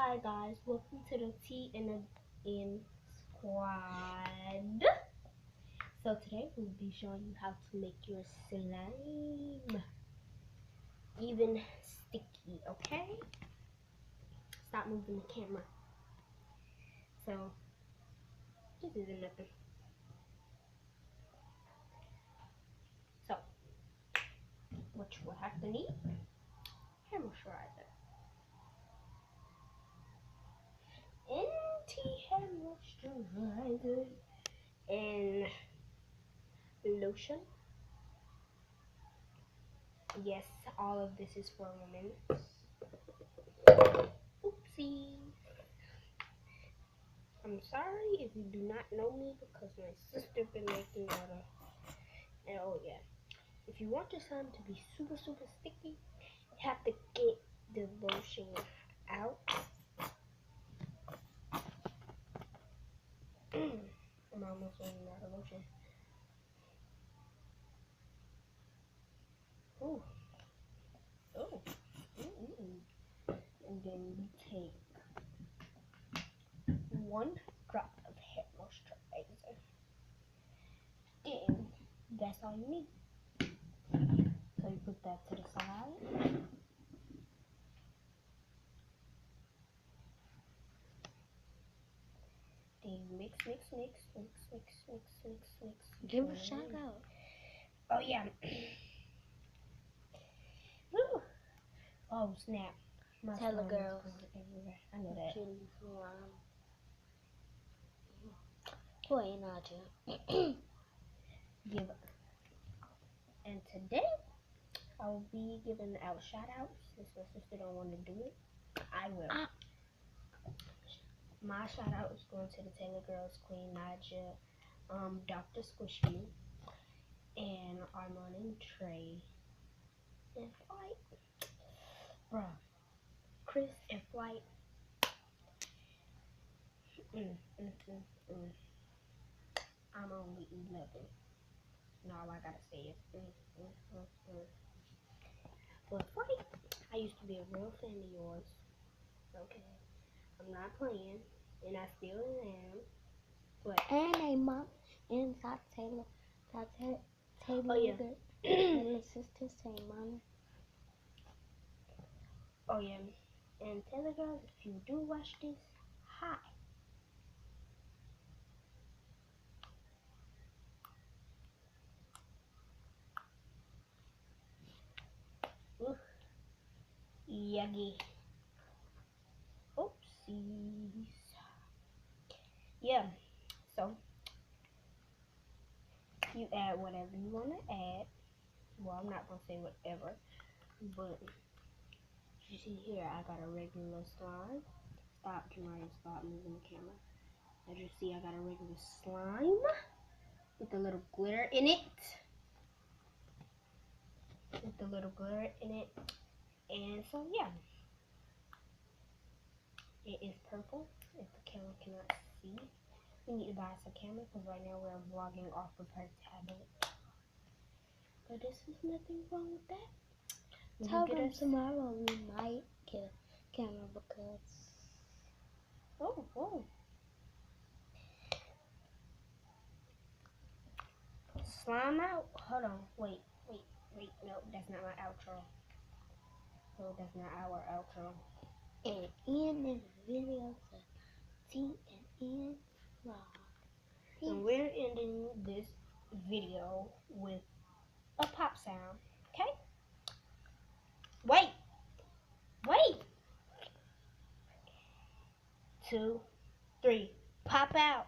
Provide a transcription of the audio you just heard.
Hi guys, welcome to the T and the N Squad. So today we'll be showing you how to make your slime even sticky, okay? Stop moving the camera. So this isn't nothing. So what you will have to need, hair moisturizer, anti-hair moisturizer, and lotion. Yes, all of this is for women. Oopsie. I'm sorry if you do not know me because my sister been making out of. And oh yeah, if you want your slime to be super sticky, you have to get the lotion out. I'm almost running out of lotion. Ooh. Oh. And then you take 1 drop of hair moisturizer. Then that's all you need. So you put that to the side. Then you mix. Give a shout out. Oh yeah. Oh snap. My Tell the slime is girls. going everywhere. I know that. Boy, Naja. Give up. And today I will be giving out shout outs since my sister don't want to do it. I will. My shout out is going to the Taylor Girls, Queen Naja, Dr. Squishy, and Armand and Trey, and Flight. Bruh. Chris and Flight. I'm only 11. And all I gotta say is But Flight, I used to be a real fan of yours. Okay. I'm not playing, and I still am. But And a mom and Taylor. oh yeah. And the sister say mommy. Oh yeah. And Taylor Girls, if you do watch this, hi. Ooh. Yuggy. Oopsies. Yeah. So you add whatever you want to add. Well, I'm not gonna say whatever, but you see here, I got a regular slime. Stop, Jamarian, stop moving the camera. As you see, I got a regular slime with a little glitter in it. And so yeah, it is purple. If the camera cannot see, we need to buy us a camera because right now we're vlogging off of her tablet. But this is nothing wrong with that. Tell them tomorrow we might get a camera because. Oh. Slime out. Hold on. Wait. No, that's not my outro. No, that's not our outro. And in this video, the T and N vlog. And we're ending this video with a pop sound. Okay? Wait. 2, 3. Pop out.